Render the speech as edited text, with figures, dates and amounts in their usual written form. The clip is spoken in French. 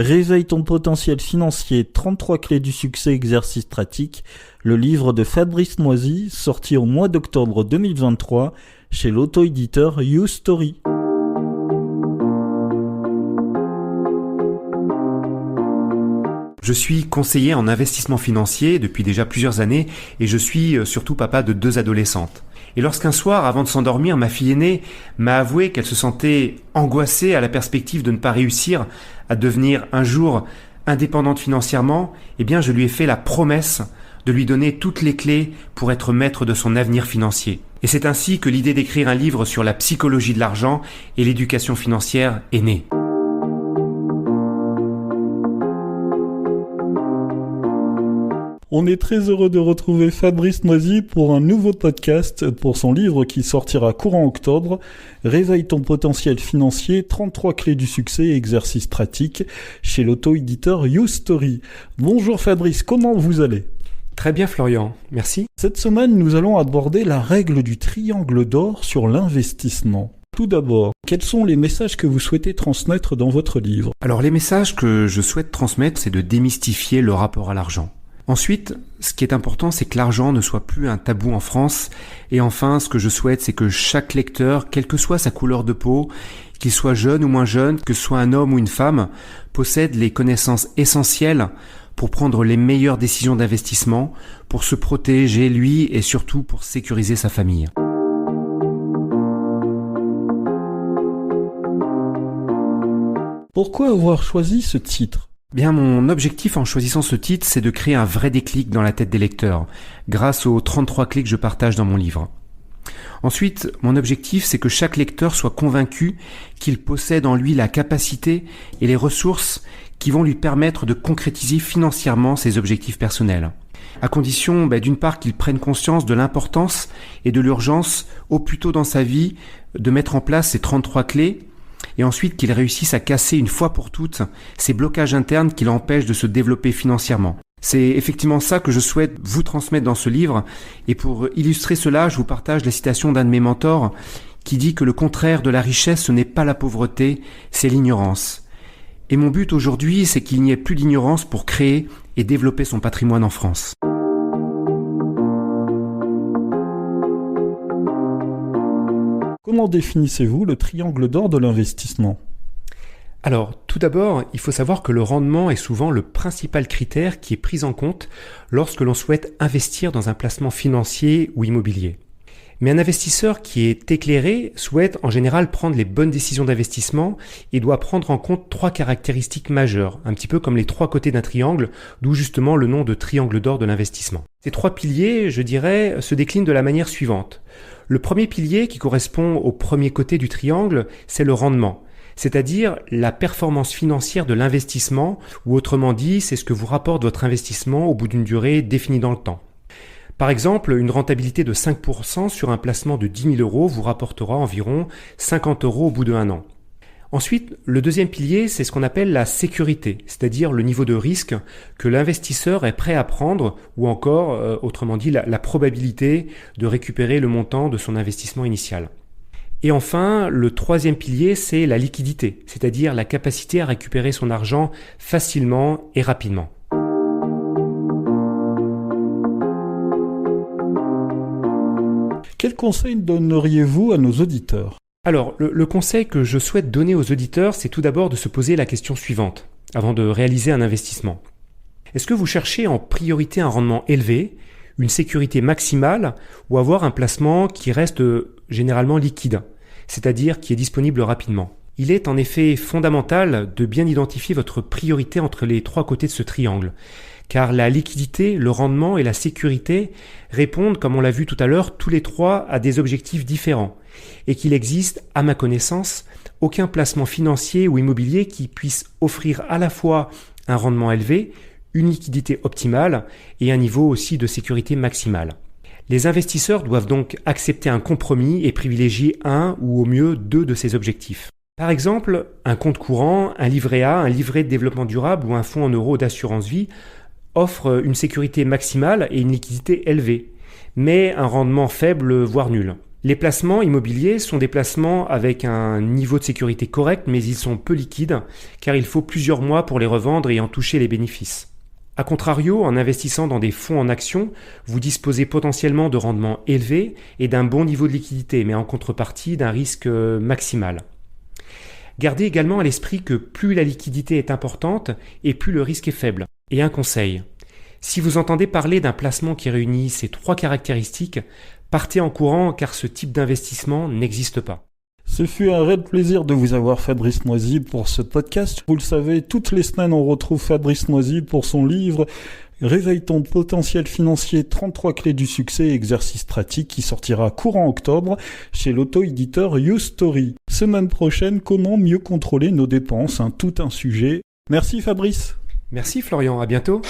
Réveille ton potentiel financier, 33 clés du succès, exercice pratique, le livre de Fabrice Noisy, sorti au mois d'octobre 2023 chez l'auto-éditeur YouStory. Je suis conseiller en investissement financier depuis déjà plusieurs années et je suis surtout papa de 2 adolescentes. Et lorsqu'un soir, avant de s'endormir, ma fille aînée m'a avoué qu'elle se sentait angoissée à la perspective de ne pas réussir à devenir un jour indépendante financièrement, eh bien je lui ai fait la promesse de lui donner toutes les clés pour être maître de son avenir financier. Et c'est ainsi que l'idée d'écrire un livre sur la psychologie de l'argent et l'éducation financière est née. On est très heureux de retrouver Fabrice Noisy pour un nouveau podcast pour son livre qui sortira courant octobre. Réveille ton potentiel financier, 33 clés du succès et exercices pratiques chez l'auto-éditeur YouStory. Bonjour Fabrice, comment vous allez ? Très bien Florian, merci. Cette semaine, nous allons aborder la règle du triangle d'or sur l'investissement. Tout d'abord, quels sont les messages que vous souhaitez transmettre dans votre livre ? Alors les messages que je souhaite transmettre, c'est de démystifier le rapport à l'argent. Ensuite, ce qui est important, c'est que l'argent ne soit plus un tabou en France. Et enfin, ce que je souhaite, c'est que chaque lecteur, quelle que soit sa couleur de peau, qu'il soit jeune ou moins jeune, que ce soit un homme ou une femme, possède les connaissances essentielles pour prendre les meilleures décisions d'investissement, pour se protéger lui et surtout pour sécuriser sa famille. Pourquoi avoir choisi ce titre ? Bien, mon objectif en choisissant ce titre, c'est de créer un vrai déclic dans la tête des lecteurs, grâce aux 33 clés que je partage dans mon livre. Ensuite, mon objectif, c'est que chaque lecteur soit convaincu qu'il possède en lui la capacité et les ressources qui vont lui permettre de concrétiser financièrement ses objectifs personnels. À condition, d'une part, qu'il prenne conscience de l'importance et de l'urgence au plus tôt dans sa vie de mettre en place ces 33 clés, et ensuite qu'il réussisse à casser une fois pour toutes ces blocages internes qui l'empêchent de se développer financièrement. C'est effectivement ça que je souhaite vous transmettre dans ce livre, et pour illustrer cela, je vous partage la citation d'un de mes mentors qui dit que le contraire de la richesse, ce n'est pas la pauvreté, c'est l'ignorance. Et mon but aujourd'hui, c'est qu'il n'y ait plus d'ignorance pour créer et développer son patrimoine en France. Comment définissez-vous le triangle d'or de l'investissement ? Alors, tout d'abord, il faut savoir que le rendement est souvent le principal critère qui est pris en compte lorsque l'on souhaite investir dans un placement financier ou immobilier. Mais un investisseur qui est éclairé souhaite en général prendre les bonnes décisions d'investissement et doit prendre en compte 3 caractéristiques majeures, un petit peu comme les 3 côtés d'un triangle, d'où justement le nom de triangle d'or de l'investissement. Ces 3 piliers, je dirais, se déclinent de la manière suivante. Le premier pilier qui correspond au premier côté du triangle, c'est le rendement, c'est-à-dire la performance financière de l'investissement, ou autrement dit, c'est ce que vous rapporte votre investissement au bout d'une durée définie dans le temps. Par exemple, une rentabilité de 5% sur un placement de 10 000 € vous rapportera environ 50 € au bout de 1 an. Ensuite, le deuxième pilier, c'est ce qu'on appelle la sécurité, c'est-à-dire le niveau de risque que l'investisseur est prêt à prendre, ou encore, autrement dit, la probabilité de récupérer le montant de son investissement initial. Et enfin, le troisième pilier, c'est la liquidité, c'est-à-dire la capacité à récupérer son argent facilement et rapidement. Quel conseil donneriez-vous à nos auditeurs ? Alors, le conseil que je souhaite donner aux auditeurs, c'est tout d'abord de se poser la question suivante, avant de réaliser un investissement. Est-ce que vous cherchez en priorité un rendement élevé, une sécurité maximale, ou avoir un placement qui reste généralement liquide, c'est-à-dire qui est disponible rapidement ? Il est en effet fondamental de bien identifier votre priorité entre les 3 côtés de ce triangle, car la liquidité, le rendement et la sécurité répondent, comme on l'a vu tout à l'heure, tous les 3 à des objectifs différents, et qu'il existe, à ma connaissance, aucun placement financier ou immobilier qui puisse offrir à la fois un rendement élevé, une liquidité optimale et un niveau aussi de sécurité maximale. Les investisseurs doivent donc accepter un compromis et privilégier un ou au mieux 2 de ces objectifs. Par exemple, un compte courant, un livret A, un livret de développement durable ou un fonds en euros d'assurance vie offrent une sécurité maximale et une liquidité élevée, mais un rendement faible voire nul. Les placements immobiliers sont des placements avec un niveau de sécurité correct, mais ils sont peu liquides, car il faut plusieurs mois pour les revendre et en toucher les bénéfices. A contrario, en investissant dans des fonds en actions, vous disposez potentiellement de rendements élevés et d'un bon niveau de liquidité, mais en contrepartie d'un risque maximal. Gardez également à l'esprit que plus la liquidité est importante et plus le risque est faible. Et un conseil, si vous entendez parler d'un placement qui réunit ces 3 caractéristiques, partez en courant car ce type d'investissement n'existe pas. Ce fut un réel plaisir de vous avoir, Fabrice Noisy, pour ce podcast. Vous le savez, toutes les semaines on retrouve Fabrice Noisy pour son livre Réveille ton potentiel financier, 33 clés du succès, exercice pratique, qui sortira courant octobre chez l'auto-éditeur YouStory. Semaine prochaine, comment mieux contrôler nos dépenses, tout un sujet. Merci Fabrice. Merci Florian, à bientôt.